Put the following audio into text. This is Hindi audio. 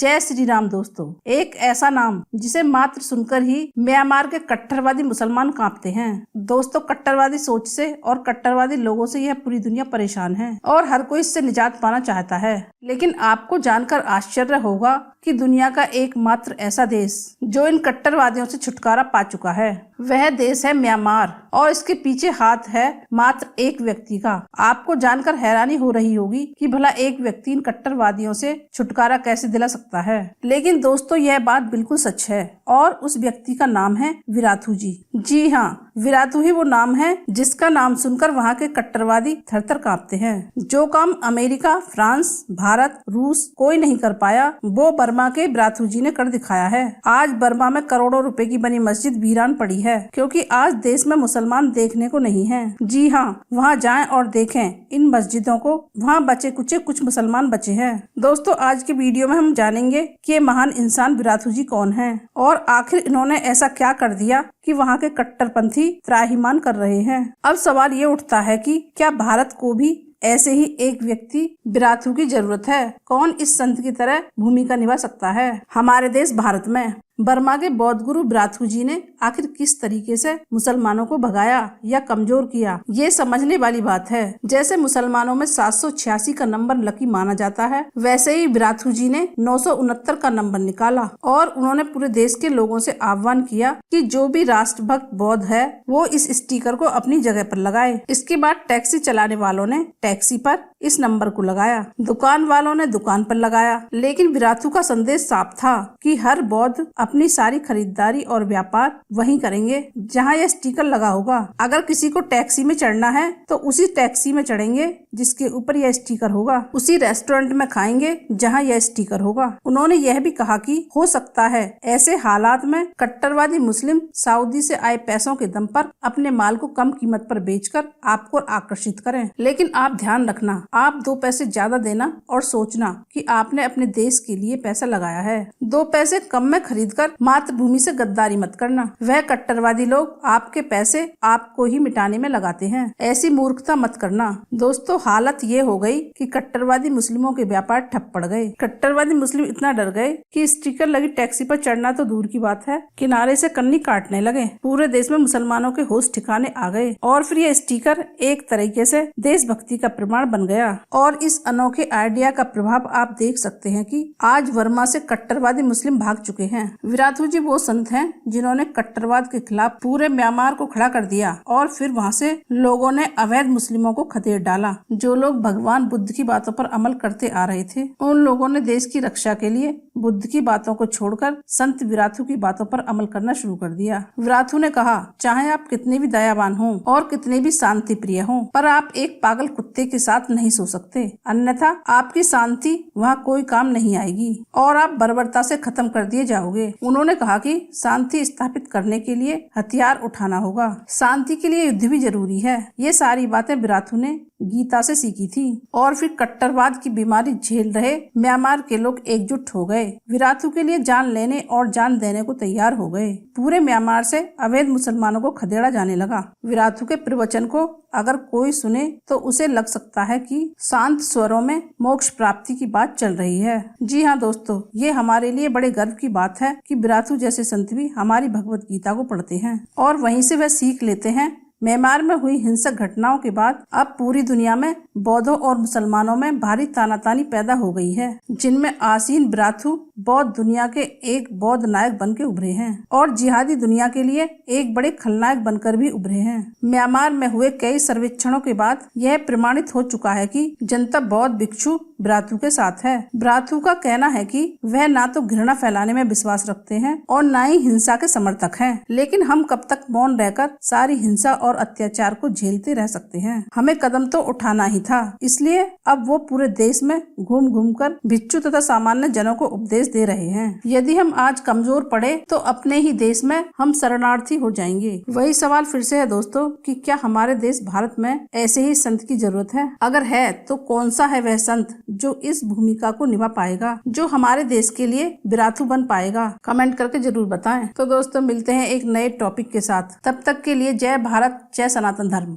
जय श्री राम दोस्तों, एक ऐसा नाम जिसे मात्र सुनकर ही म्यांमार के कट्टरवादी मुसलमान कांपते हैं। दोस्तों, कट्टरवादी सोच से और कट्टरवादी लोगों से यह पूरी दुनिया परेशान है और हर कोई इससे निजात पाना चाहता है। लेकिन आपको जानकर आश्चर्य होगा कि दुनिया का एकमात्र ऐसा देश जो इन कट्टरवादियों से छुटकारा पा चुका है, वह देश है म्यांमार और इसके पीछे हाथ है मात्र एक व्यक्ति का। आपको जानकर हैरानी हो रही होगी कि भला एक व्यक्ति इन कट्टरवादियों से छुटकारा कैसे दिला सकता है। लेकिन दोस्तों, यह बात बिल्कुल सच है और उस व्यक्ति का नाम है वीराथू जी। जी हाँ, वीराथू ही वो नाम है जिसका नाम सुनकर वहाँ के कट्टरवादी थरथर कांपते हैं। जो काम अमेरिका, फ्रांस, भारत, रूस कोई नहीं कर पाया, वो बर्मा के वीराथू जी ने कर दिखाया है। आज बर्मा में करोड़ों रुपए की बनी मस्जिद वीरान पड़ी है क्योंकि आज देश में मुसलमान देखने को नहीं है। जी हाँ, वहाँ जाएं और देखें इन मस्जिदों को, वहाँ बचे कुचे कुछ मुसलमान बचे हैं। दोस्तों, आज के वीडियो में हम जानेंगे कि ये महान इंसान वीराथू जी कौन है और आखिर इन्होंने ऐसा क्या कर दिया कि वहाँ के कट्टरपंथी त्राहिमाम कर रहे हैं। अब सवाल ये उठता है कि क्या भारत को भी ऐसे ही एक व्यक्ति वीराथू की जरूरत है? कौन इस संत की तरह भूमिका निभा सकता है हमारे देश भारत में? बर्मा के बौद्ध गुरु वीराथू जी ने आखिर किस तरीके से मुसलमानों को भगाया या कमजोर किया, ये समझने वाली बात है। जैसे मुसलमानों में 786 का नंबर लकी माना जाता है, वैसे ही वीराथू जी ने 969 का नंबर निकाला और उन्होंने पूरे देश के लोगों से आह्वान किया कि जो भी राष्ट्रभक्त बौद्ध है वो इस स्टिकर को अपनी जगह पर लगाए। इसके बाद टैक्सी चलाने वालों ने टैक्सी पर इस नंबर को लगाया, दुकान वालों ने दुकान पर लगाया। लेकिन वीराथू का संदेश साफ था कि हर बौद्ध अपनी सारी खरीदारी और व्यापार वहीं करेंगे जहां यह स्टिकर लगा होगा। अगर किसी को टैक्सी में चढ़ना है तो उसी टैक्सी में चढ़ेंगे जिसके ऊपर यह स्टिकर होगा, उसी रेस्टोरेंट में खाएंगे जहां यह स्टिकर होगा। उन्होंने यह भी कहा कि हो सकता है ऐसे हालात में कट्टरवादी मुस्लिम सऊदी से आए पैसों के दम पर अपने माल को कम कीमत पर बेचकर आपको आकर्षित करें। लेकिन आप ध्यान रखना, आप 2 पैसे ज्यादा देना और सोचना कि आपने अपने देश के लिए पैसा लगाया है। 2 पैसे कम में खरीद कर मातृभूमि से गद्दारी मत करना। वह कट्टरवादी लोग आपके पैसे आपको ही मिटाने में लगाते हैं, ऐसी मूर्खता मत करना। दोस्तों, हालत ये हो गई कि कट्टरवादी मुस्लिमों के व्यापार ठप पड़ गए। कट्टरवादी मुस्लिम इतना डर गए कि स्टिकर लगी टैक्सी पर चढ़ना तो दूर की बात है, किनारे से कन्नी काटने लगे। पूरे देश में मुसलमानों के होश ठिकाने आ गए और फिर यह स्टिकर एक तरीके से देशभक्ति का प्रमाण बन गया। और इस अनोखे आइडिया का प्रभाव आप देख सकते हैं कि आज बर्मा से कट्टरवादी मुस्लिम भाग चुके हैं। वीराथू जी वो संत हैं जिन्होंने कट्टरवाद के खिलाफ पूरे म्यांमार को खड़ा कर दिया और फिर वहाँ से लोगों ने अवैध मुस्लिमों को खदेड़ डाला। जो लोग भगवान बुद्ध की बातों पर अमल करते आ रहे थे, उन लोगों ने देश की रक्षा के लिए बुद्ध की बातों को छोड़कर संत वीराथू की बातों पर अमल करना शुरू कर दिया। वीराथू ने कहा, चाहे आप कितने भी दयावान हों और कितने भी शांति प्रिय हों, पर आप एक पागल कुत्ते के साथ नहीं सो सकते, अन्यथा आपकी शांति वहाँ कोई काम नहीं आएगी और आप बर्बरता से खत्म कर दिए जाओगे। उन्होंने कहा कि शांति स्थापित करने के लिए हथियार उठाना होगा, शांति के लिए युद्ध भी जरूरी है। ये सारी बातें वीराथू ने गीता से सीखी थी और फिर कट्टरवाद की बीमारी झेल रहे म्यांमार के लोग एकजुट हो गए, वीराथू के लिए जान लेने और जान देने को तैयार हो गए। पूरे म्यांमार से अवैध मुसलमानों को खदेड़ा जाने लगा। वीराथू के प्रवचन को अगर कोई सुने तो उसे लग सकता है कि शांत स्वरों में मोक्ष प्राप्ति की बात चल रही है। जी हाँ दोस्तों, ये हमारे लिए बड़े गर्व की बात है कि वीराथू जैसे संत भी हमारी भगवत गीता को पढ़ते हैं और वहीं से वह सीख लेते हैं। म्यांमार में हुई हिंसक घटनाओं के बाद अब पूरी दुनिया में बौद्धों और मुसलमानों में भारी तानातानी पैदा हो गई है, जिनमें आसीन वीराथू बौद्ध दुनिया के एक बौद्ध नायक बन के उभरे हैं और जिहादी दुनिया के लिए एक बड़े खलनायक बनकर भी उभरे हैं। म्यांमार में हुए कई सर्वेक्षणों के बाद यह प्रमाणित हो चुका है कि जनता बौद्ध भिक्षु वीराथू के साथ है। वीराथू का कहना है कि वह ना तो घृणा फैलाने में विश्वास रखते हैं और ना ही हिंसा के समर्थक हैं। लेकिन हम कब तक मौन रहकर सारी हिंसा और अत्याचार को झेलते रह सकते हैं? हमें कदम तो उठाना ही था। इसलिए अब वो पूरे देश में घूम घूम कर भिक्षु तथा सामान्य जनों को उपदेश दे रहे हैं। यदि हम आज कमजोर पड़े तो अपने ही देश में हम शरणार्थी हो जाएंगे। वही सवाल फिर से है दोस्तों कि क्या हमारे देश भारत में ऐसे ही संत की जरूरत है? अगर है तो कौन सा है वह संत जो इस भूमिका को निभा पाएगा, जो हमारे देश के लिए वीराथू बन पाएगा? कमेंट करके जरूर बताएं। तो दोस्तों, मिलते हैं एक नए टॉपिक के साथ। तब तक के लिए जय भारत, जय सनातन धर्म।